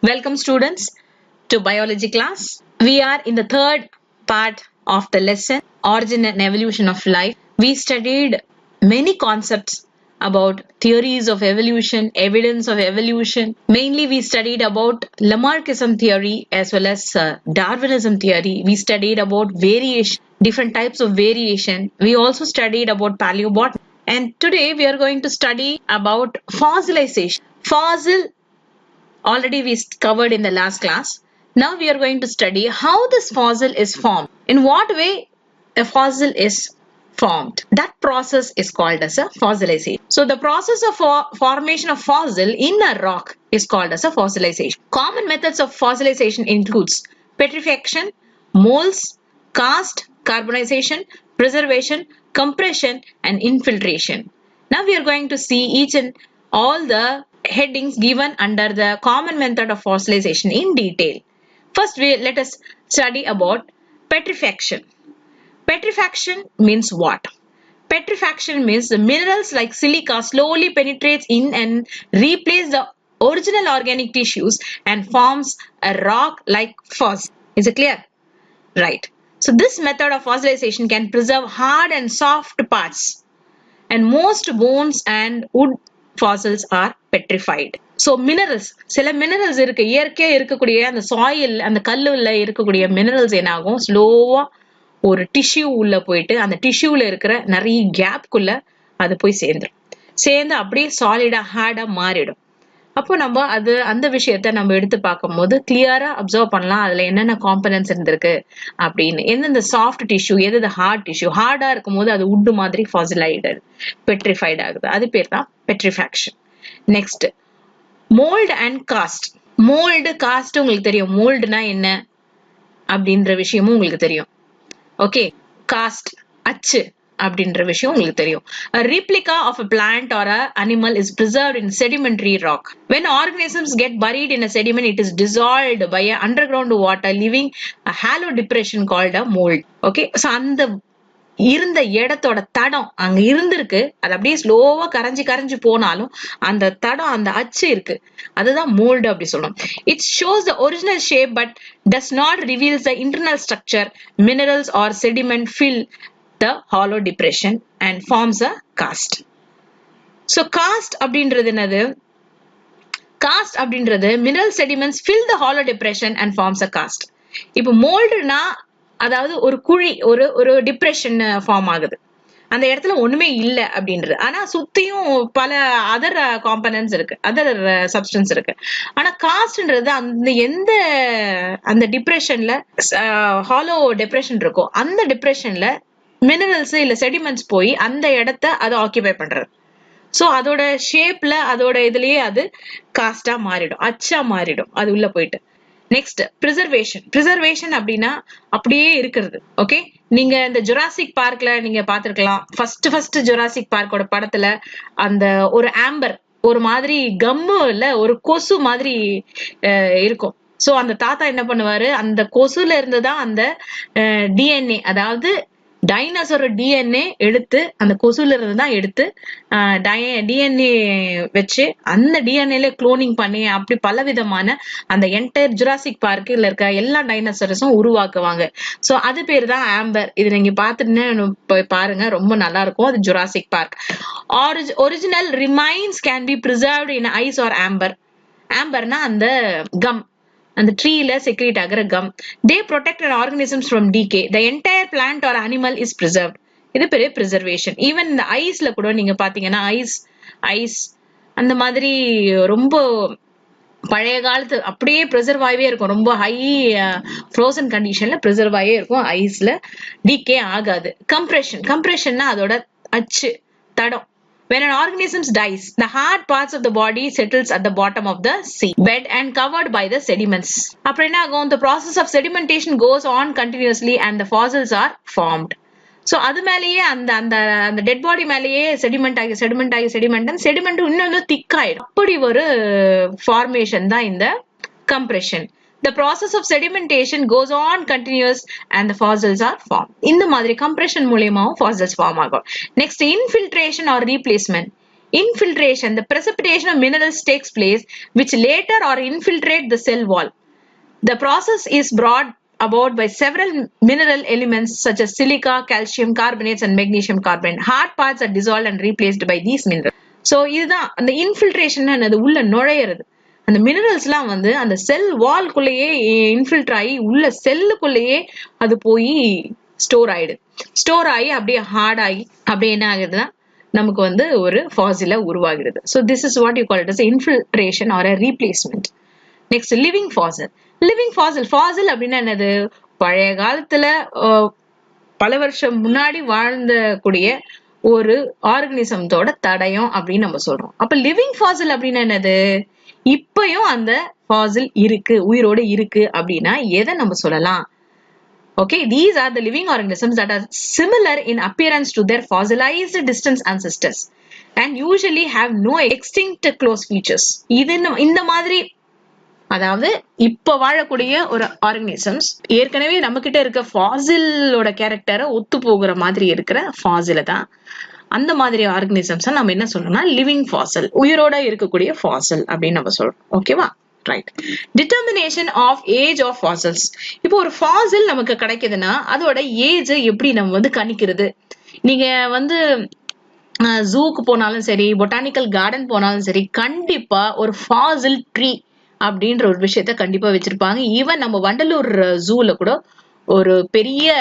Welcome students to biology class. We are in the third part of the lesson Origin and Evolution of Life. We studied many concepts about theories of evolution, evidence of evolution. Mainly we studied about Lamarckism theory as well as Darwinism theory. We studied about variation, different types of variation. We also studied about paleobotany. And today we are going to study about fossilization. Fossil already we covered in the last class. Now we are going to study how this fossil is formed. In what way a fossil is formed. That process is called as a fossilization. So the process of formation of fossil in a rock is called as a fossilization. Common methods of fossilization includes petrifaction, molds, cast, carbonization, preservation, compression and infiltration. Now we are going to see each and all the headings given under the common method of fossilization in detail. First, let us study about petrifaction. Petrifaction means what? Petrifaction means the minerals like silica slowly penetrates in and replace the original organic tissues and forms a rock like fossil. Is it clear? Right. So this method of fossilization can preserve hard and soft parts, and most bones and wood fossils are petrified. So minerals, சில minerals இருக்கு, இயற்கையா இருக்கக்கூடிய அந்த soil, அந்த கல்லுல இருக்கக்கூடிய minerals என்ன ஆகும், ஸ்லோவா ஒரு டிஷ்யூ உள்ள போயிட்டு அந்த டிஷ்யூல இருக்கிற நிறைய கேப்குள்ள அது போய் சேர்ந்து அப்படியே சாலிடா ஹார்டா மாறிடும். அப்போ நம்ம அந்த விஷயத்த நம்ம எடுத்து பார்க்கும்போது கிளியரா அப்சர்வ் பண்ணலாம் அதுல என்னென்ன காம்பனன்ட்ஸ் இருந்திருக்கு அப்படின்னு. எந்தெந்த சாஃப்ட் டிஷ்யூ, எது ஹார்ட் டிஷ்யூ, ஹார்டா இருக்கும் போது அது உட் மாதிரி ஃபாசிலைடு பெட்ரிஃபைட் ஆகுது. அது பேர் தான் petrifaction. Next mould and cast. Mould cast உங்களுக்கு தெரியும். மோல்டுனா என்ன அப்படின்ற விஷயமும் உங்களுக்கு தெரியும். ஓகே, காஸ்ட் அச்சு அப்படின்ற விஷயம் உங்களுக்கு தெரியும். A replica of a plant or a animal is preserved in sedimentary rock. When organisms get buried in a sediment, it is dissolved by a underground water, leaving a hollow depression called a mold. Okay, so அந்த இருந்த இடத்தோட தடம் அங்க இருந்திருக்கு, அது அப்படியே ஸ்லோவா கரைஞ்சு போனாலும் அந்த தடம், அந்த அச்சு இருக்கு, அதுதான் மோல்டு அப்படி சொல்லணும். It shows the original shape but does not reveal the internal structure. Minerals or sediment fill the hollow depression and forms a cast. So cast அப்படின்றது என்னது? Cast அப்படின்றது mineral sediments fill the hollow depression and forms a cast. இப்போ மோல்டுனா அதாவது ஒரு குழி, ஒரு depression form ஆகுது, அந்த இடத்துல ஒண்ணுமே இல்ல அப்படின்றது. ஆனா சுத்தியும் பல அதர் காம்பனன்ட்ஸ் இருக்கு, அதர் சப்ஸ்டன்ஸ் இருக்கு. ஆனா காஸ்ட்ன்றது அந்த டிப்ரெஷன்ல ஹாலோ டிப்ரெஷன் இருக்கோ, அந்த டிப்ரெஷன்ல மினரல்ஸ் இல்ல செடிமெண்ட்ஸ் போய் அந்த இடத்த அது ஆக்கியபை பண்றது. சோ அதோட ஷேப்ல, அதோட இதுலயே அது காஸ்டா மாறிடும், அச்சா மாறிடும் அது உள்ள போயிட்டு. Next preservation. பிரிசர்வேஷன் அப்படின்னா அப்படியே இருக்கிறது. ஓகே, நீங்க இந்த ஜுராசிக் பார்க்ல நீங்க பாத்திருக்கலாம். ஃபர்ஸ்ட் ஜுராசிக் பார்க்கோட படத்துல அந்த ஒரு ஆம்பர், ஒரு மாதிரி கம்மு இல்ல, ஒரு கொசு மாதிரி இருக்கும். சோ அந்த தாத்தா என்ன பண்ணுவாரு, அந்த கொசுல இருந்துதான் அந்த டிஎன்ஏ, அதாவது டைனோசரோட டிஎன்ஏ எடுத்து, அந்த கொசுல இருந்து தான் எடுத்து டிஎன்ஏ வச்சு அந்த டிஎன்ஏல குளோனிங் பண்ணி அப்படி பலவிதமான அந்த என்டையர் ஜுராசிக் பார்க்ல இருக்க எல்லா டைனோசரஸும் உருவாக்குவாங்க. சோ அது பேர் தான் ஆம்பர். இது நீங்க பாத்துட்டு பாருங்க, ரொம்ப நல்லா இருக்கும். அது Jurassic Park. Original remains can be preserved in ice or amber. ஆம்பர்னா அந்த கம், அந்த ட்ரீல செக்ரேட் ஆகிற gum. They protect organisms from decay. The entire plant or animal is preserved. இது பெரிய பிரிசர்வேஷன். ஈவன் இந்த ஐஸ்ல கூட நீங்க பாத்தீங்கன்னா ஐஸ் அந்த மாதிரி ரொம்ப பழைய காலத்து அப்படியே பிரிசர்வ் ஆகவே இருக்கும். ரொம்ப ஹை ஃப்ரோசன் கண்டிஷன்ல பிரிசர்வ் ஆகவே இருக்கும். ஐஸ்ல டீகே ஆகாது. கம்ப்ரெஷன்னா அதோட அச்சு, தடம். When an organism dies, the hard parts of the body settles at the bottom of the sea bed and covered by the sediments. அப்புறம் என்ன ஆகும்? The process of sedimentation goes on continuously and the fossils are formed. So அது மேலேயே அந்த dead body மேலேயே sediment இன்னும் திக் ஆயிடும். அப்படி ஒரு ஃபார்மேஷன் தான் இந்த compression. The process of sedimentation goes on continuous and the fossils are formed. இந்த மாதிரி compression மூலமாவும் fossils form ஆகும். Next, infiltration or replacement. Infiltration, the precipitation of minerals takes place which later or infiltrate the cell wall. The process is brought about by several mineral elements such as silica, calcium carbonates and magnesium carbonate. Hard parts are dissolved and replaced by these minerals. So இதுதான் அந்த infiltration, அது உள்ள நுழையிறது. அந்த மினரல்ஸ்லாம் வந்து அந்த செல் வால்குள்ளேயே infiltrate ஆகி உள்ள செல்லுக்குள்ளேயே அது போய் ஸ்டோர் ஆயிடுது. ஸ்டோர் ஆகி அப்படியே ஹார்ட் ஆகி அப்படியே என்ன ஆகுதுன்னா நமக்கு வந்து ஒரு ஃபாசிலா உருவாகிறது. So this is what you call it as infiltration or a replacement. Next living fossil. Living fossil, fossil அப்படின்னா என்னது? பழைய காலத்துல பல வருஷம் முன்னாடி வாழ்ந்த கூடிய ஒரு ஆர்கனிசத்தோட தடயம் அப்படின்னு நம்ம சொல்றோம். அப்ப லிவிங் ஃபாசில் அப்படின்னா என்னது? இப்பயும் அந்த ஃபாசில் இருக்கு, உயிரோடு இருக்கு அப்படின்னா எதை நம்ம சொல்லலாம்? Okay, these are the living organisms that are similar in appearance to their fossilized distant ancestors and usually have no extinct close features. இது இந்த மாதிரி, அதாவது இப்ப வாழக்கூடிய ஒரு ஆர்கனிசம்ஸ் ஏற்கனவே நம்ம கிட்ட இருக்க ஃபாசிலோட கேரக்டரை ஒத்து போகிற மாதிரி இருக்கிற ஃபாசில தான் அந்த மாதிரி ஆர்கனிசம்ஸ் நம்ம என்ன சொல்லணும்னா லிவிங் ஃபாசில், உயிரோட இருக்கக்கூடிய ஃபாசில் அப்படின்னு நம்ம சொல்றோம். ஓகேவா? Right. Determination of age of fossils. இப்போ ஒரு ஃபாசில் நமக்கு கிடைக்குதுன்னா அதோட ஏஜ் எப்படி நம்ம வந்து கணிக்கிறது? நீங்க வந்து ஜூக்கு போனாலும் சரி, பொட்டானிக்கல் கார்டன் போனாலும் சரி, கண்டிப்பா ஒரு ஃபாசில் ட்ரீ அப்படின்ற ஒரு விஷயத்த கண்டிப்பா வச்சிருப்பாங்க. ஈவன் நம்ம வண்டலூர் ஜூல கூட ஒரு பெரிய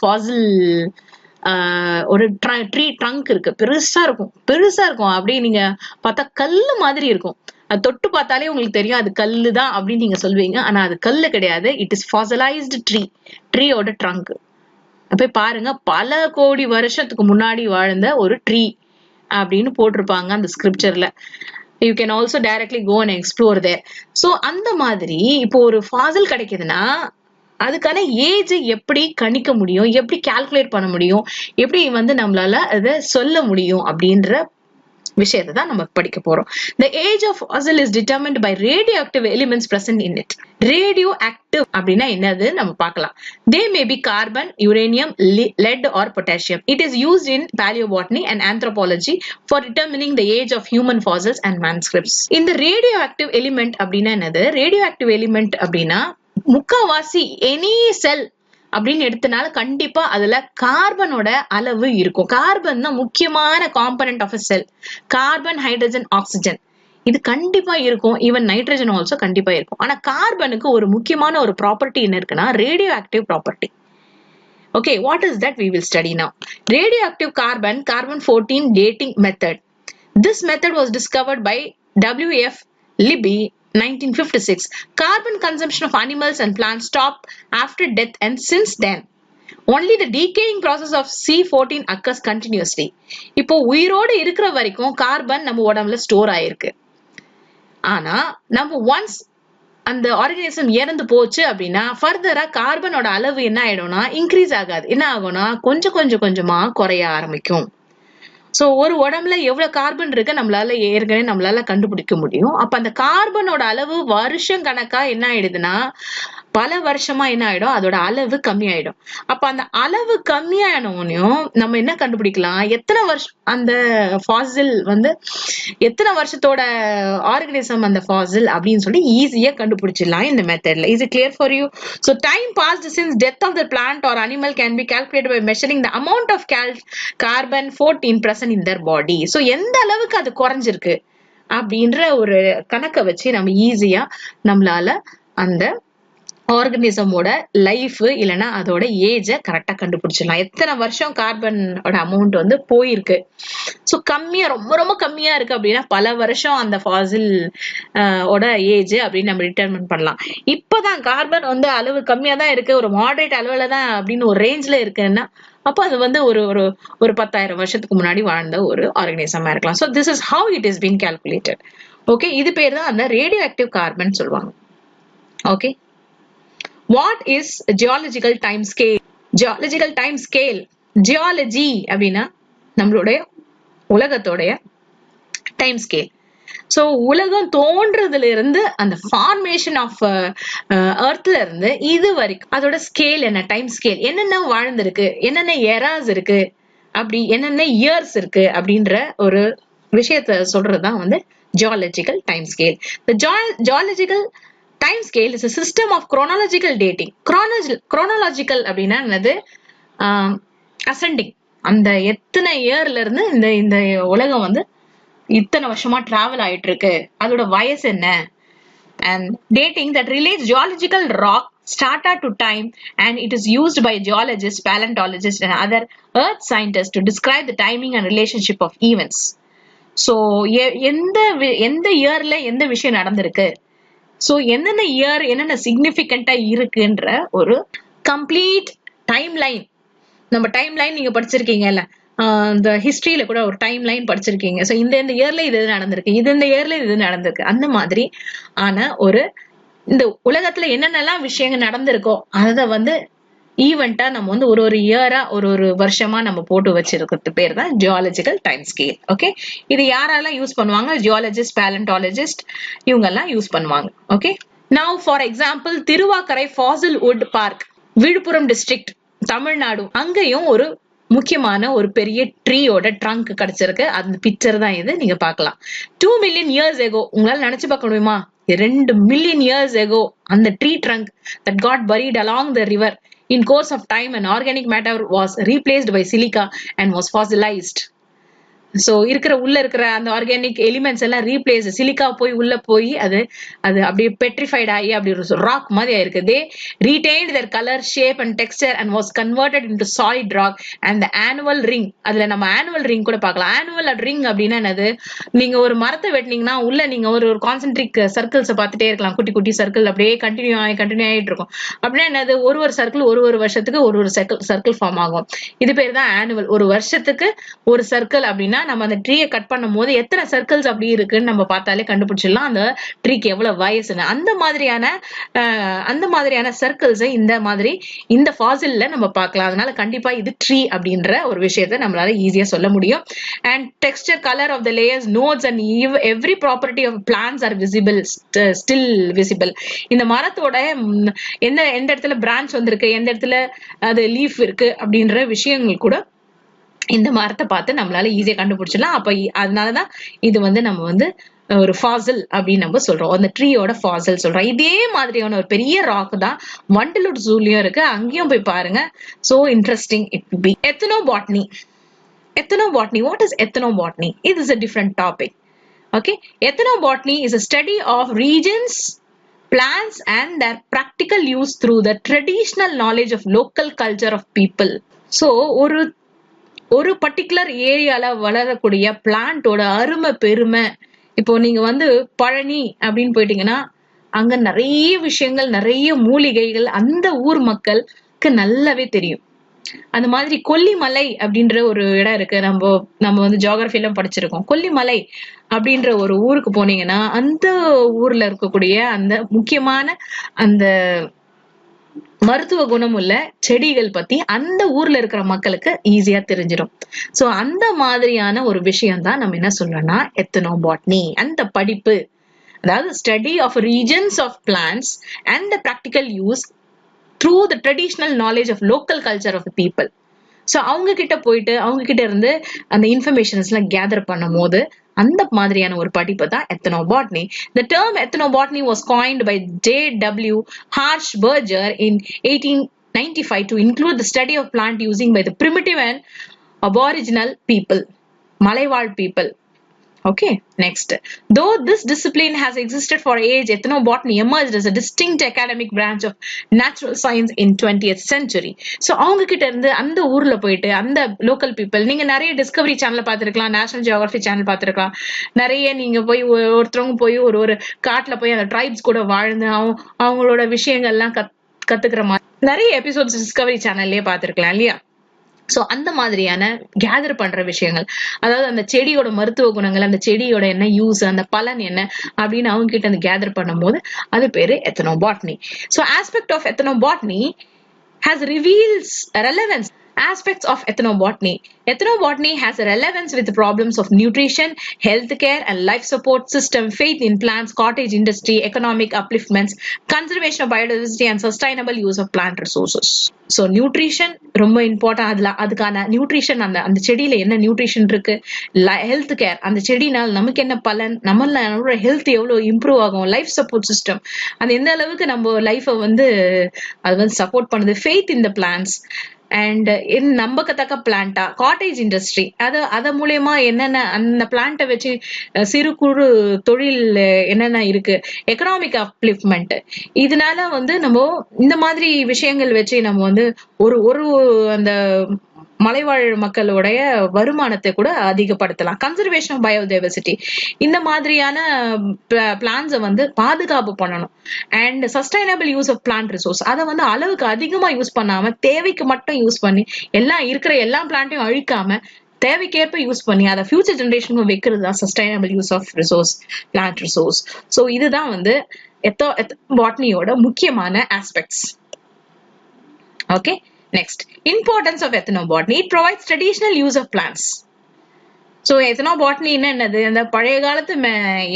ஃபாசில் ஒரு ட்ரீ ட்ரங்க் இருக்கு, பெருசா இருக்கும், பெருசா இருக்கும். அப்படியே நீங்க பார்த்தா கல்லு மாதிரி இருக்கும். அது தொட்டு பார்த்தாலே உங்களுக்கு தெரியும் அது கல்லு தான் அப்படின்னு நீங்க சொல்வீங்க. ஆனா அது கல்லு கிடையாது, இட் இஸ் ஃபாசிலைஸ்டு ட்ரீ, ட்ரீயோட ட்ரங்க். போய் பாருங்க, பல கோடி வருஷத்துக்கு முன்னாடி வாழ்ந்த ஒரு ட்ரீ அப்படின்னு போட்டிருப்பாங்க அந்த ஸ்கிரிப்சர்ல. You can also directly go and explore there. So அந்த மாதிரி இப்போ ஒரு ஃபாசில் கிடைக்குதுன்னா அதுக்கான ஏஜ் எப்படி கணிக்க முடியும், எப்படி கால்குலேட் பண்ண முடியும், எப்படி வந்து நம்மளால அதை சொல்ல முடியும் அப்படின்ற விஷயத்தை தான் நம்ம படிக்க போறோம். The age of fossil is determined by radioactive elements present in it. Radioactive அப்படின்னா என்னது நம்ம பார்க்கலாம். They may be carbon, uranium, lead or potassium. It is used in paleobotany and anthropology for determining the age of human fossils and manuscripts. இந்த radioactive element அப்படின்னா என்னது? radioactive element அப்படின்னா முக்காவாசி any செல் அப்படின்னு எடுத்தனால கண்டிப்பா அதுல கார்பனோட அளவு இருக்கும். கார்பன் தான் முக்கியமான component of a cell. Carbon, hydrogen, oxygen இது கண்டிப்பா இருக்கும். ஈவன் நைட்ரஜன் ஆல்சோ கண்டிப்பா இருக்கும். ஆனா கார்பனுக்கு ஒரு முக்கியமான ஒரு ப்ராப்பர்ட்டி என்ன இருக்குன்னா radio active property. Okay, what is that? we will study now. Radioactive carbon, carbon-14 dating method. This method was discovered by W.F. Libby 1956. Carbon consumption of animals and plants stopped after death, and since then only the decaying process of C14 occurs continuously. இப்போ உயிரோடு இருக்கிற வரைக்கும் carbon நம்ம உடம்புல store ஆயிருக்கு. ஆனா நம்ம once அந்த ஆர்கானிசம் இறந்து போச்சு அப்படின்னா ஃபர்தரா கார்பனோட அளவு என்ன ஆயிடும்னா இன்க்ரீஸ் ஆகாது. என்ன ஆகும்னா கொஞ்சம் கொஞ்சமா குறைய ஆரம்பிக்கும். சோ ஒரு உடம்புல எவ்வளவு கார்பன் இருக்கு நம்மளால கண்டுபிடிக்க முடியும். அப்ப அந்த கார்பனோட அளவு வருஷம் கணக்கா என்ன ஆயிடுதுன்னா பல வருஷமா என்ன ஆயிடும், அதோட அளவு கம்மியாயிடும். அப்ப அந்த அளவு கம்மியானோனையும் நம்ம என்ன கண்டுபிடிக்கலாம், எத்தனை வருஷம் அந்த ஃபாசில் வந்து எத்தனை வருஷத்தோட ஆர்கனிசம் அந்த ஃபாசில் அப்படின்னு சொல்லி ஈஸியா கண்டுபிடிச்சிடலாம் இந்த மெத்தட்ல. Is it clear for you? So time passed since death of the plant or animal can be calculated by measuring the amount of carbon-14 present in their body. So எந்த அளவுக்கு அது குறைஞ்சிருக்கு அப்படின்ற ஒரு கணக்கை வச்சு நம்ம ஈஸியா நம்மளால அந்த ஆர்கனிசமோட லைஃப் இல்லைன்னா அதோட ஏஜ கரெக்டா கண்டுபிடிச்சிடலாம். எத்தனை வருஷம் கார்பனோட அமௌண்ட் வந்து போயிருக்கு. ஸோ கம்மியா, ரொம்ப கம்மியா இருக்கு அப்படின்னா பல வருஷம் அந்த ஃபாசில் ஓட ஏஜ் அப்படின்னு நம்ம டிட்டர்மின் பண்ணலாம். இப்பதான் கார்பன் வந்து அளவு கம்மியா தான் இருக்கு, ஒரு மாடரேட் அளவுல தான் அப்படின்னு ஒரு ரேஞ்ச்ல இருக்குன்னா அப்போ அது வந்து ஒரு 10,000 வருஷத்துக்கு முன்னாடி வாழ்ந்த ஒரு ஆர்கனிசமா இருக்கலாம். So this is how it is been calculated. Okay, இது பேர் தான் அந்த ரேடியோ ஆக்டிவ் கார்பன் சொல்லுவாங்க. Okay, what is geological time scale? Geological time scale, geology அப்படின்னா நம்மளுடைய உலகத்தோடைய டைம் ஸ்கேல். சோ உலகம் தோன்றதுல இருந்து அந்த ஃபார்மேஷன் ஆஃப் எர்த்ல இருந்து இது வரைக்கும் அதோட ஸ்கேல் என்ன, டைம் ஸ்கேல் என்னென்ன வாழ்ந்திருக்கு, என்னென்ன எராஸ் இருக்கு, அப்படி என்னென்ன இயர்ஸ் இருக்கு அப்படின்ற ஒரு விஷயத்த சொல்றதுதான் வந்து geological time scale. The geological time scale is a system of chronological dating. Chronological அப்படின்னா என்னது? அசெண்டிங். அந்த எத்தனை இயர்ல இருந்து இந்த இந்த உலகம் வந்து இத்தனை வருஷமா டிராவல் ஆயிட்டு இருக்கு, அதோட வயசு என்ன, and dating that relates geological rock strata to time, and it is used by geologists, paleontologists and other earth scientists to describe the timing and relationship of events. So எந்த இயர்ல எந்த விஷயம் நடந்திருக்கு, சோ என்னென்ன இயர் என்னென்ன சிக்னிபிகண்டா இருக்குன்ற ஒரு complete time line. நம்ம டைம் லைன் நீங்க படிச்சிருக்கீங்கல்ல, இந்த ஹிஸ்டரியில கூட ஒரு டைம் லைன் படிச்சிருக்கீங்க. சோ இந்த இயர்ல இது நடந்திருக்கு, இந்த இயர்ல இது நடந்திருக்கு, அந்த மாதிரி ஆன ஒரு இந்த உலகத்துல என்னென்னலாம் விஷயங்கள் நடந்திருக்கோ அத வந்து ஈவெண்டா நம்ம வந்து ஒரு இயரா ஒரு வருஷமா நம்ம போட்டு வச்சிருக்கிறது பேர் தான் ஜியாலஜிக்கல் டைம் ஸ்கேல். ஓகே, இது யாரெல்லாம் யூஸ் பண்ணுவாங்க? ஜியாலஜிஸ்ட், பேலண்டாலஜிஸ்ட், இவங்க எல்லாம் யூஸ் பண்ணுவாங்க. Okay, now for example Thiruvakkarai fossil wood park, Villupuram district, Tamil Nadu. அங்கேயும் ஒரு முக்கியமான ஒரு பெரிய ட்ரீயோட ட்ரங்க் கிடைச்சிருக்கு. அந்த பிக்சர் தான் இது, நீங்க பார்க்கலாம். 2 million years ago, உங்களால நினைச்சு பார்க்க முடியுமா? 2 million years ago அந்த tree trunk that got buried along the river. In course of time, an organic matter was replaced by silica and was fossilized. So உள்ள இருக்கிற அந்த ஆர்கானிக் எலிமெண்ட்ஸ் எல்லாம் replace, silica போய் உள்ள போய் அது அப்படியே பெட்ரிஃபைட் ஆகி அப்படி ஒரு ராக் மாதிரி ஆயிருக்கு. தே retained their color, shape and texture and was converted into solid rock. And the annual ring, அதுல நம்ம annual ring கூட பார்க்கலாம். annual ring அப்படின்னா என்னது? நீங்க ஒரு மரத்தை வெட்டினீங்கன்னா உள்ள நீங்க ஒரு கான்சென்ட்ரிக் சர்க்கிள்ஸ் பார்த்துட்டே இருக்கலாம், குட்டி குட்டி சர்க்கிள் அப்படியே கண்டினியூ ஆயிட்டு இருக்கும். அப்படின்னா என்னது? ஒரு சர்க்கிள் ஒரு வருஷத்துக்கு ஒரு சர்க்கிள் ஃபார்ம் ஆகும். இது பேர் தான் ஆனுவல். ஒரு வருஷத்துக்கு ஒரு சர்க்கிள் அப்படின்னா நம்ம அந்த ட்ரீயை கட் பண்ணும் போது எத்தனை சர்க்கிள்ஸ் அப்படி இருக்குன்னு நம்ம பார்த்தாலே கண்டுபிடிச்சிடலாம் அந்த ட்ரீக்கு எவ்வளவு வயசுன்னு. அந்த மாதிரியான சர்க்கிள்ஸை இந்த ஃபாசில்ல நம்ம பார்க்கலாம். அதனால கண்டிப்பா இது ட்ரீ அப்படின்ற ஒரு விஷயத்தை நம்மளால ஈஸியா சொல்ல முடியும். And texture, colour of the layers, nodes and every property of plants are visible, still visible. இந்த மரத்தோட எந்த இடத்துல பிரான்ச் வந்திருக்கு, எந்த இடத்துல அது லீஃப் இருக்கு அப்படின்ற விஷயங்கள் கூட இந்த மரத்தை பார்த்து நம்மளால ஈஸியா கண்டுபிடிச்சிடலாம். அப்ப அதனாலதான் இது வந்து நம்ம வந்து ஒரு ஃபாசில் அப்படின்னு நம்ம சொல்றோம். அந்த ட்ரீயோட ஃபாசில் சொல்றோம். இதே மாதிரியான ஒரு பெரிய ராக் தான் வண்டலூர் ஜூலயும் இருக்கு, அங்கேயும் போய் பாருங்க. So interesting it will be. Ethnobotany. What is ethnobotany? It is a different topic. Okay, ethnobotany is a study of regions, plants and their practical use through the traditional knowledge of local culture of people. So ஒரு particular ஏரியால வளரக்கூடிய பிளான்டோட அருமை பெருமை. இப்போ நீங்க வந்து பழனி அப்படின்னு போயிட்டீங்கன்னா அங்க நிறைய விஷயங்கள், நிறைய மூலிகைகள் அந்த ஊர் மக்களுக்கு நல்லாவே தெரியும். அந்த மாதிரி கொல்லிமலை அப்படின்ற ஒரு இடம் இருக்கு, நம்ம வந்து ஜியோகிராஃபில படிச்சிருக்கோம். கொல்லிமலை அப்படின்ற ஒரு ஊருக்கு போனீங்கன்னா அந்த ஊர்ல இருக்கக்கூடிய அந்த முக்கியமான அந்த மருத்துவ குணம் உள்ள செடிகள் பத்தி அந்த ஊர்ல இருக்கிற மக்களுக்கு ஈஸியா தெரிஞ்சிடும். சோ அந்த மாதிரியான ஒரு விஷயம் தான் நம்ம என்ன சொல்றோம்னா எத்னோபாட்னி. அந்த படிப்பு, அதாவது study of regions of plants and the practical use through the traditional knowledge of local culture of people. So அவங்க கிட்ட போயிட்டு அவங்க கிட்ட இருந்து அந்த இன்ஃபர்மேஷன்ஸ் எல்லாம் கேதர் பண்ணும் போது அந்த மாதிரியான ஒரு படிப்பு தான் ethnobotany. The term ethnobotany was coined by J.W. Harshbarger in 1895 to include the study of plant using by the primitive and aboriginal people, Malaywal people. Okay, next. Though this discipline has existed for age, ethnobotany emerged as a distinct academic branch of natural science in 20th century. So அவங்க கிட்ட இருந்து அந்த ஊர்ல போயிட்டு அந்த local people, நீங்க நிறைய Discovery channel பார்த்திருக்கலாம், நேஷனல் ஜியோகிராஃபி சேனல் பார்த்திருக்கலாம். நிறைய நீங்க போய் ஒருத்தவங்க போய் ஒரு காட்டுல போய் அந்த ட்ரைப்ஸ் கூட வாழ்ந்து அவங்களோட விஷயங்கள்லாம் கத்துக்கிற மாதிரி நிறைய எபிசோட்ஸ் டிஸ்கவரி சேனல்லயே பார்த்திருக்கலாம் இல்லையா? சோ அந்த மாதிரியான கேதர் பண்ற விஷயங்கள், அதாவது அந்த செடியோட மருத்துவ குணங்கள், அந்த செடியோட என்ன யூஸ், அந்த பலன் என்ன அப்படின்னு அவங்க கிட்ட அந்த கேதர் பண்ணும் போது அது பேரு ethnobotany. So aspect of ethnobotany has reveals relevance Aspects of ethnobotany. Ethnobotany has a relevance with the problems of nutrition, healthcare, and life support system, faith in plants, cottage industry, economic upliftments, conservation of biodiversity, and sustainable use of plant resources. So nutrition ரொம்ப important. அதுக்கான nutrition அந்த செடியில என்ன nutrition இருக்கு, health care, அந்த செடினால் நமக்கு என்ன பலன், நம்மளோட ஹெல்த் எவ்வளவு இம்ப்ரூவ் ஆகும், லைஃப் சப்போர்ட் சிஸ்டம் அது எந்த அளவுக்கு நம்ம லைஃபை அது சப்போர்ட் பண்ணுது, faith in the plants and நம்பக்கத்தக்க பிளான்டா, காட்டேஜ் இண்டஸ்ட்ரி அத மூலயமா என்னென்ன அந்த பிளான்ட்டை வச்சு சிறு குறு தொழில் என்னென்ன இருக்கு, எக்கனாமிக் அப்லிஃப்ட்மெண்ட். இதனால நம்ம இந்த மாதிரி விஷயங்கள் வச்சு நம்ம ஒரு ஒரு அந்த மலைவாழ் மக்களுடைய வருமானத்தை கூட அதிகப்படுத்தலாம். கன்சர்வேஷன் ஆஃப் பயோடைவர்சிட்டி, இந்த மாதிரியான பிளான்ஸை பாதுகாப்பு பண்ணணும். And sustainable use of plant resource, அதை அளவுக்கு அதிகமா யூஸ் பண்ணாம தேவைக்கு மட்டும் யூஸ் பண்ணி இருக்கிற எல்லா பிளான்ட்டையும் அழிக்காம தேவைக்கேற்ப யூஸ் பண்ணி அதை ஃபியூச்சர் ஜெனரேஷனுக்கு வைக்கிறது தான் sustainable use of resource, plant resource. So இதுதான் பாட்னியோட முக்கியமான aspects. Okay, next, importance of ethnobotany. It provides traditional use of plants. So ethnobotany என்னது, அந்த பழைய காலத்து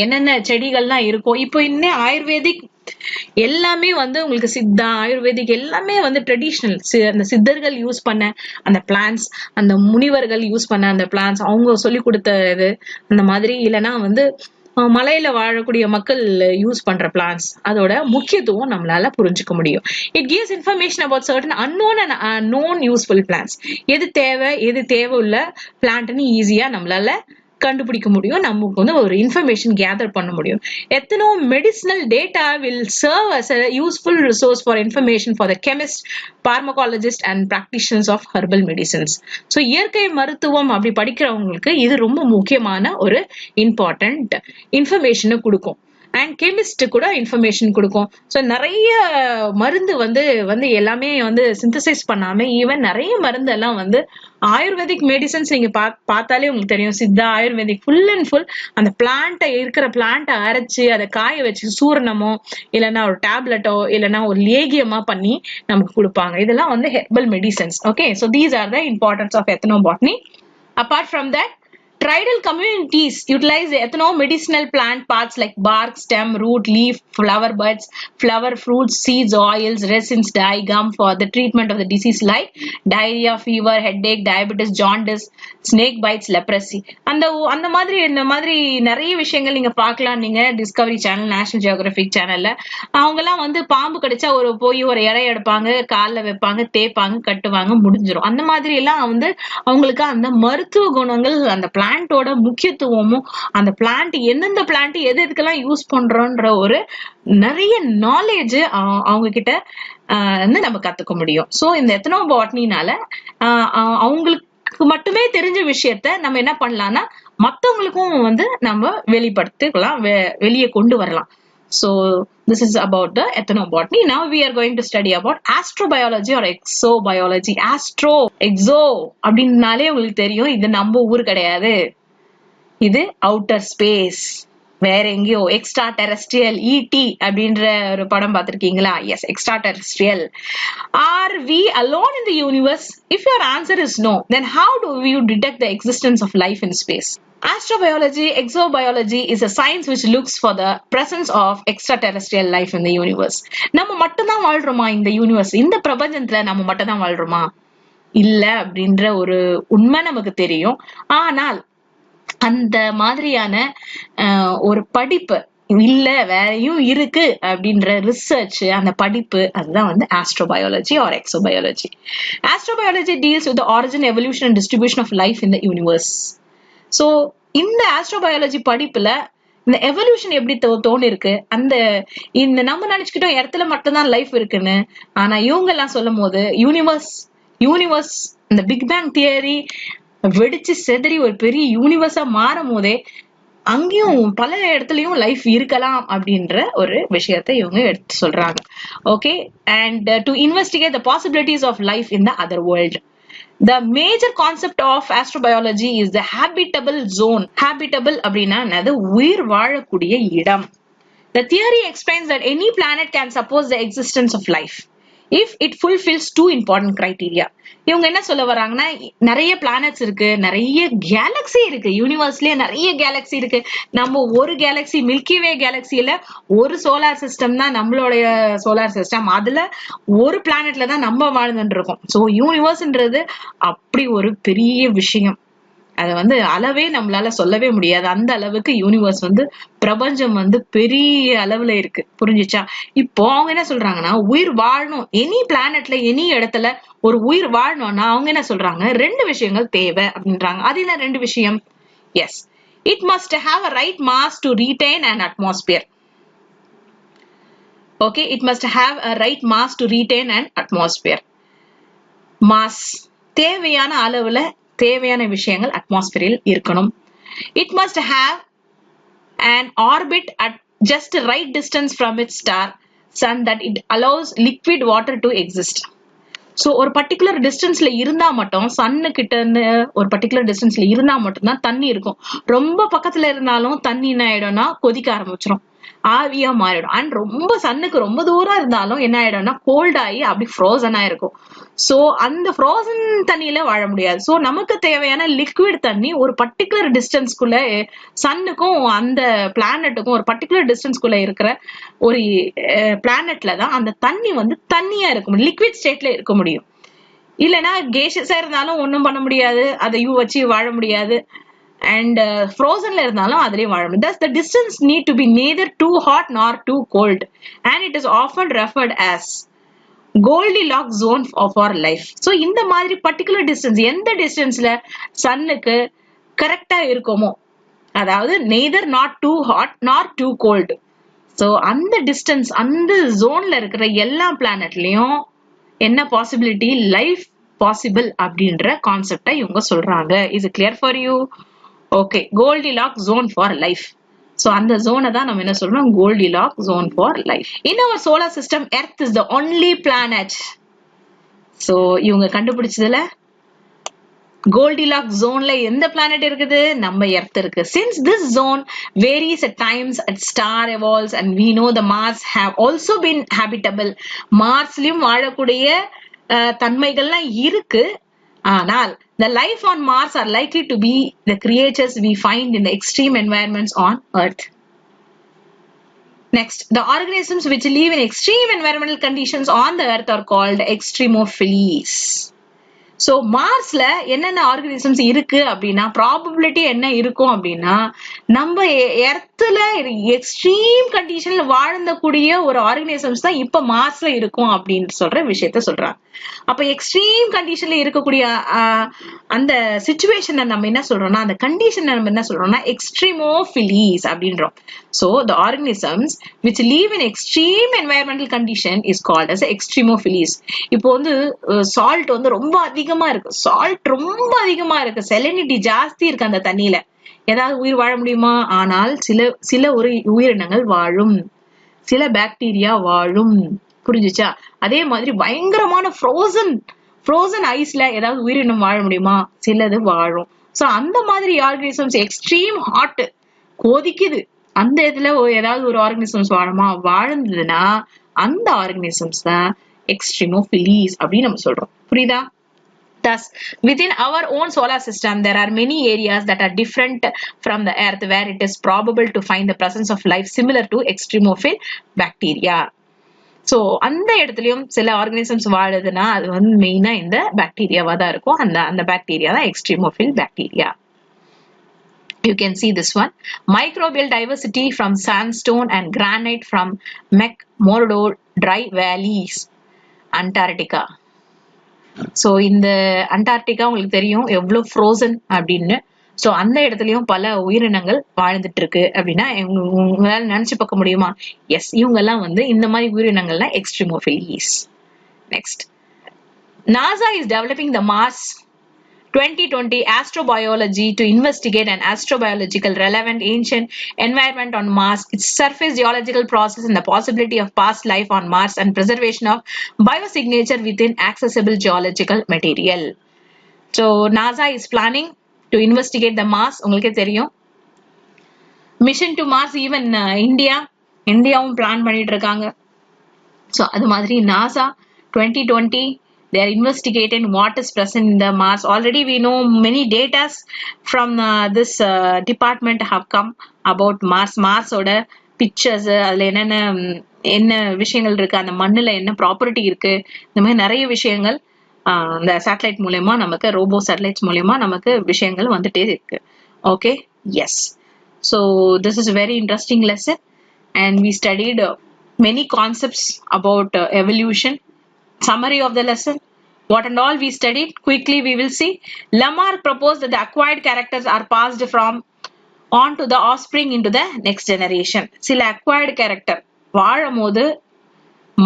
என்னென்ன செடிகள்லாம் இருக்கும், இப்போ இன்னும் ஆயுர்வேதிக் எல்லாமே உங்களுக்கு சித்தா ஆயுர்வேதிக் எல்லாமே ட்ரெடிஷனல். அந்த சித்தர்கள் யூஸ் பண்ண அந்த பிளான்ஸ், அந்த முனிவர்கள் யூஸ் பண்ண அந்த பிளான்ஸ், அவங்க சொல்லி கொடுத்த இது அந்த மாதிரி, இல்லைன்னா மலையில வாழக்கூடிய மக்கள் யூஸ் பண்ற பிளான்ஸ், அதோட முக்கியத்துவம் நம்மளால புரிஞ்சுக்க முடியும். It gives information about certain unknown and known useful plants. எது தேவை உள்ள பிளான்ட்னு ஈஸியா நம்மளால கண்டுபிடிக்க முடியும், நமக்கு ஒரு இன்ஃபர்மேஷன் கேதர் பண்ண முடியும். Ethnomedicinal data will serve as a useful resource for information for the chemist, pharmacologist and practitioners of herbal medicines. So இயற்கை மருத்துவம் அப்படி படிக்கிறவங்களுக்கு இது ரொம்ப முக்கியமான ஒரு இம்பார்ட்டன்ட் இன்ஃபர்மேஷனை கொடுக்கும். அண்ட் கெமிஸ்ட் கூட இன்ஃபர்மேஷன் கொடுக்கும். ஸோ நிறைய மருந்து எல்லாமே சிந்தசைஸ் பண்ணாம, ஈவன் நிறைய மருந்து எல்லாம் ஆயுர்வேதிக் மெடிசன்ஸ் நீங்க பார்த்தாலே உங்களுக்கு தெரியும். Siddha ayurvedic full and full அந்த பிளான்ட்டை அரைச்சு அதை காய வச்சு சூரணமோ இல்லைன்னா ஒரு டேப்லெட்டோ இல்லைன்னா ஒரு லேகியமா பண்ணி நமக்கு கொடுப்பாங்க. இதெல்லாம் herbal medicines. Okay, so these are the importance of ethnobotany. Apart from that, tridal communities utilize the ethnomedicinal plant parts like bark, stem, root, leaf, flower buds, flower, fruits, seeds, oils, resins, dye, gum for the treatment of the disease like diarrhea, fever, headache, diabetes, jaundice, snake bites, leprosy. அந்த மாதிரி நிறைய விஷயங்கள் நீங்க பார்க்கலாம். நீங்க Discovery channel, national geographic சேனல்ல அவங்கெல்லாம் பாம்பு கடிச்சா போய் ஒரு இறை எடுப்பாங்க, காலில் வைப்பாங்க, தேய்ப்பாங்க, கட்டுவாங்க, முடிஞ்சிடும். அந்த மாதிரி எல்லாம் அவங்களுக்கு அந்த மருத்துவ குணங்கள், அந்த பிளான்ட்டோட முக்கியத்துவமும், அந்த பிளான்ட் எந்தெந்த பிளான்ட் எதுக்கெல்லாம் யூஸ் பண்றோன்ற ஒரு நிறைய நாலேஜ் அவங்க கிட்ட நம்ம கத்துக்க முடியும். சோ இந்த எத்னோபாட்னினால அவங்களுக்கு மட்டுமே தெரிஞ்ச விஷயத்த நம்ம என்ன பண்ணலாம்னா மத்தவங்களுக்கும் நம்ம வெளிப்படுத்திக்கலாம், வெளியே கொண்டு வரலாம். So this is about the ethnobotany. Now we are going to study about astrobiology or exobiology. Astro, exo அப்படின்னாலே உங்களுக்கு தெரியும், இது நம்ம ஊர் கிடையாது, இது அவுட்டர் ஸ்பேஸ், வேற எங்கேயோ. எக்ஸ்ட்ரா டெரஸ்ட்ரியல், இடி அப்படின்ற ஒரு படம் பார்த்திருக்கீங்களா? Yes, extraterrestrial. Are we alone in the universe? If your answer is no, then how do you detect the existence of life in space? Astrobiology, exobiology is a science which looks for the presence of extraterrestrial life in the universe. நம்ம மட்டும் தான் வாழ்றோமா இந்த universe, இந்த பிரபஞ்சத்துல நம்ம மட்டும் தான் வாழ்றோமா? இல்ல அப்படின்ற ஒரு உண்மை நமக்கு தெரியும். ஆனால் அந்த மாதிரியான ஒரு படிப்பு இல்ல, வேறையும் இருக்கு அப்படின்ற ரிசர்ச், அந்த படிப்பு, அதுதான் astrobiology or exobiology. Astrobiology deals with the origin, evolution and distribution of life in the universe. So இந்த ஆஸ்ட்ரோபயாலஜி படிப்புல இந்த எவல்யூஷன் எப்படி தோணு இருக்கு, இந்த நம்ம நினைச்சுக்கிட்டோம் இடத்துல மட்டும்தான் லைஃப் இருக்குன்னு. ஆனா இவங்க எல்லாம் சொல்லும் போது யூனிவர்ஸ் இந்த பிக் பேங் தியரி வெடிச்சு செதறி ஒரு பெரிய யூனிவர்ஸா மாறும் போதே அங்கேயும் பல இடத்துலயும் லைஃப் இருக்கலாம் அப்படின்ற ஒரு விஷயத்தை இவங்க எடுத்து சொல்றாங்க. Okay, and to investigate the possibilities of life in the other world. The major concept of astrobiology is the habitable zone. Habitable அப்படின்னா என்னது? உயிர் வாழக்கூடிய இடம். The theory explains that any planet can suppose the existence of life. if it fulfills two important criteria. இவங்க என்ன சொல்ல வராங்கன்னா, நிறைய பிளானட்ஸ் இருக்கு, நிறைய கேலக்சி இருக்கு, யூனிவர்ஸ்லயே நிறைய கேலக்சி இருக்கு. நம்ம ஒரு கேலக்சி, மில்கி வே கேலக்சியில ஒரு சோலார் சிஸ்டம் தான் நம்மளுடைய சோலார் சிஸ்டம். அதுல ஒரு பிளானட்ல தான் நம்ம வாழ்ந்துட்டு இருக்கோம். சோ யூனிவர்ஸ்ன்றது அப்படி ஒரு பெரிய விஷயம். அதை வந்து அளவே நம்மளால சொல்லவே முடியாது. அந்த அளவுக்கு யூனிவர்ஸ் வந்து, பிரபஞ்சம் வந்து பெரிய அளவுல இருக்கு. புரிஞ்சுச்சா? இப்போ அவங்க என்ன சொல்றாங்கன்னா, உயிர் வாழணும், எனி பிளானட்ல எனி இடத்துல ஒரு உயிர் வாழணும்னா அவங்க என்ன சொல்றாங்க, ரெண்டு விஷயங்கள் தேவை அப்படின்றாங்க. அது என்ன ரெண்டு விஷயம்? Yes, it must have a right mass to retain an atmosphere. Okay, it must have a right mass to retain an atmosphere. Mass தேவையான அளவுல தேவையான விஷயங்கள் அட்மாஸ்பியரில் இருக்கணும். It must have an orbit at just right distance from its star sun that it allows liquid water to exist. So ஒரு particular டிஸ்டன்ஸ்ல இருந்தா மட்டும், சன்னு கிட்ட இருந்து ஒரு பர்டிகுலர் டிஸ்டன்ஸ்ல இருந்தா மட்டும் தான் தண்ணி இருக்கும். ரொம்ப பக்கத்துல இருந்தாலும் தண்ணி என்ன ஆயிடும்னா கொதிக்க ஆரம்பிச்சிடும், ஆவியா மாறிடும். அண்ட் ரொம்ப சன்னுக்கு ரொம்ப தூரம் இருந்தாலும் என்ன ஆயிடும்னா கோல்ட் ஆகி அப்படி ஃப்ரோசனா இருக்கும். சோ அந்த ஃப்ரோசன் தண்ணியில வாழ முடியாது. சோ நமக்கு தேவையான லிக்விட் தண்ணி ஒரு பர்டிகுலர் டிஸ்டன்ஸ்குள்ள, சன்னுக்கும் அந்த பிளானட்டுக்கும் ஒரு பர்டிகுலர் டிஸ்டன்ஸ்குள்ள இருக்கிற ஒரு பிளானட்ல தான் அந்த தண்ணி வந்து தண்ணியா இருக்க முடியும், லிக்விட் ஸ்டேட்ல இருக்க முடியும். இல்லைன்னா கேஷஸா இருந்தாலும் ஒன்னும் பண்ண முடியாது, அதை வச்சு வாழ முடியாது. And frozenல இருந்தாலும் அதுலயும் வாழ முடியும். Thus the distance need to be neither too hot nor too cold, and it is often referred as Goldilocks zone of our life. So இந்த மாதிரி பர்டிகுலர் டிஸ்டன்ஸ், எந்த டிஸ்டன்ஸ்ல சன்னுக்கு கரெக்டா இருக்குமோ, அதாவது neither not too hot nor too cold. So அந்த distance, அந்த ஜோன்ல இருக்கிற எல்லா பிளானட்லயும் என்ன பாசிபிலிட்டி, லைஃப் பாசிபிள் அப்படின்ற கான்செப்டை இவங்க சொல்றாங்க. Is it clear for you? Okay, Goldilock zone for life. So அந்த ஜோனை தான் நம்ம என்ன சொல்றோம், Goldilock zone for life. In our solar system Earth is the only planet. So இவங்க கண்டுபிடிச்சதுல கோல்டிலாக் ஜோன்ல எந்த பிளானட் இருக்குது, நம்ம எர்த் இருக்கு. Since this zone varies at times as star evolves and we know the Mars have also been habitable. மார்ஸ்லயும் வாழக்கூடிய தன்மைகள்லாம் இருக்கு. ஆனால் the life on Mars are likely to be the creatures we find in the extreme environments on Earth. Next, the organisms which live in extreme environmental conditions on the Earth are called extremophiles. So மார்ஸ்ல என்னென்ன organisms இருக்கு அப்படின்னா, probability என்ன இருக்கும் அப்படின்னா, நம்ம எர்த்துல extreme கண்டிஷன்ல வாழ்ந்தக்கூடிய ஒரு ஆர்கனிசம்ஸ் தான் இப்ப மார்ஸ்ல இருக்கும் அப்படின்னு சொல்ற விஷயத்த சொல்றாங்க. அப்ப எக்ஸ்ட்ரீம் கண்டிஷன்ல இருக்கக்கூடிய அந்த சிச்சுவேஷனை நம்ம என்ன சொல்றோம்னா, அந்த கண்டிஷனை நம்ம என்ன சொல்றோம்னா எக்ஸ்ட்ரீமோஃபிலிஸ் அப்படின்றோம். So the organisms which live in extreme environmental condition is called as extremophiles. இப்போ வந்து சால்ட் வந்து ரொம்ப அதிகமா இருக்கு, சால்ட் ரொம்ப அதிகமா இருக்கு, செலினிட்டி ஜாஸ்தி இருக்கு அந்த தண்ணியில, ஏதாவது உயிர் வாழ முடியுமா? ஆனால் சில ஒரு உயிரினங்கள் வாழும், சில பாக்டீரியா வாழும். புரிஞ்சுச்சா? அதே மாதிரி பயங்கரமான ஃப்ரோசன் ஐஸ்ல ஏதாவது உயிரினம் வாழ முடியுமா? சிலது வாழும். சோ அந்த மாதிரி ஆர்கனிசம்ஸ் எக்ஸ்ட்ரீம் ஹாட், கொதிக்குது, அந்த இதுல ஏதாவது ஒரு ஆர்கனிசம்ஸ் வாழுமா? வாழ்ந்ததுன்னா அந்த ஆர்கனிசம்ஸ் தான் எக்ஸ்ட்ரீமோஃபிலிஸ் அப்படின்னு நம்ம சொல்றோம். புரியுதா? Thus, within our own solar system, there are many areas that are different from the Earth where it is probable to find the presence of life similar to extremophile bacteria. So, அந்த இடத்துலயும் சில organisms வாழுதுன்னா அது வந்து மெயினா இந்த பாக்டீரியாவா தான் இருக்கும். அந்த பாக்டீரியா தான் எக்ஸ்ட்ரீமோஃபில் bacteria. You can see this one. Microbial diversity from sandstone and granite from McMurdo dry valleys, Antarctica. So இந்த அண்டார்டிகா உங்களுக்கு தெரியும் எவ்வளவு ஃப்ரோசன் அப்படின்னு. சோ அந்த இடத்துலயும் பல உயிரினங்கள் வாழ்ந்துட்டு இருக்கு அப்படின்னா உங்களால நினைச்சு பார்க்க முடியுமா? எஸ், இவங்க எல்லாம் வந்து இந்த மாதிரி உயிரினங்கள்லாம் extremophiles. Next, NASA is developing the Mars 2020 astrobiology to investigate an astrobiological relevant ancient environment on Mars, its surface geological process and the possibility of past life on Mars and preservation of biosignature within accessible geological material. So NASA is planning to investigate the Mars. உங்களுக்கே தெரியும் mission to Mars, even இந்தியாவும் plan பண்ணிட்டு இருக்காங்க. So அது மாதிரி NASA 2020. They are investigating what is present in the Mars. Already we know many data from this department have come about Mars. Mars oda pictures அதுல என்ன விஷயங்கள் இருக்கு, அந்த மண்ணுல என்ன ப்ராப்பர்ட்டி இருக்கு, இந்த மாதிரி நிறைய விஷயங்கள் இந்த சேட்டலைட் மூலமா நமக்கு, ரோபோ சேட்டலைட்ஸ் மூலமா நமக்கு விஷயங்கள் வந்துட்டே இருக்கு. Okay, yes. So this is a very interesting lesson, and we studied many concepts about evolution. Summary of the lesson, what and all we studied, quickly we will see. Lamarck proposed that the acquired characters are passed from on to the offspring into the next generation. சில acquired character வாழும்போது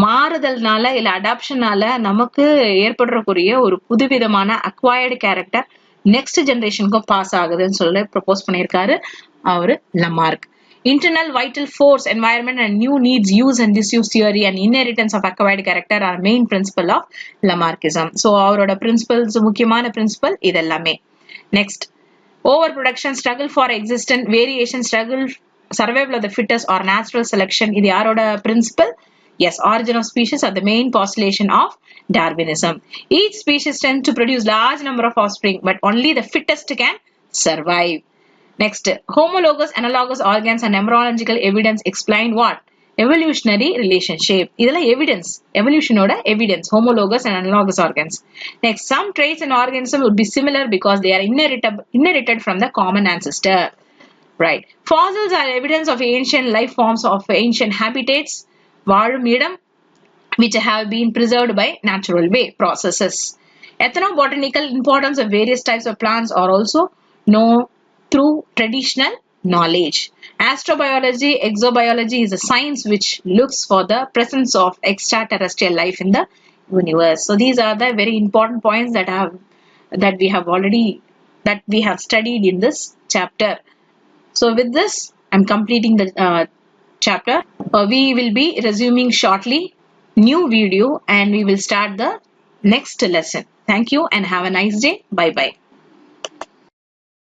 மாறுதல்னால இல்ல அடாப்ஷனால நமக்கு ஏற்படுறக்கூடிய ஒரு புதுவிதமான acquired character next ஜெனரேஷனுக்கும் pass ஆகுதுன்னு சொல்லி propose பண்ணியிருக்காரு அவரு Lamarck. Internal vital force, environment and new needs, use and disuse theory and inheritance of acquired character are main principle of Lamarckism. So அவரோட principles, முக்கியமான principle இதெல்லாமே. Next, overproduction, struggle for existence, variation, struggle, survival of the fittest or natural selection. இது யாரோட principle? Yes, origin of species are the main postulation of Darwinism. Each species tends to produce large number of offspring, but only the fittest can survive. Next, homologous, analogous organs and embryological evidence explain what? Evolutionary relationship. இதெல்லாம் evidence, evolutionோட evidence, homologous and analogous organs. Next, some traits in organism would be similar because they are inherited from the common ancestor. Right. Fossils are evidence of ancient life forms of ancient habitats, வாழும் இடம், which have been preserved by natural way processes. Ethnobotanical importance of various types of plants are also known through traditional knowledge. Astrobiology, exobiology is a science which looks for the presence of extraterrestrial life in the universe. So these are the very important points that we have studied in this chapter. So with this, I'm completing the chapter. We will be resuming shortly new video and we will start the next lesson. Thank you and have a nice day. Bye bye.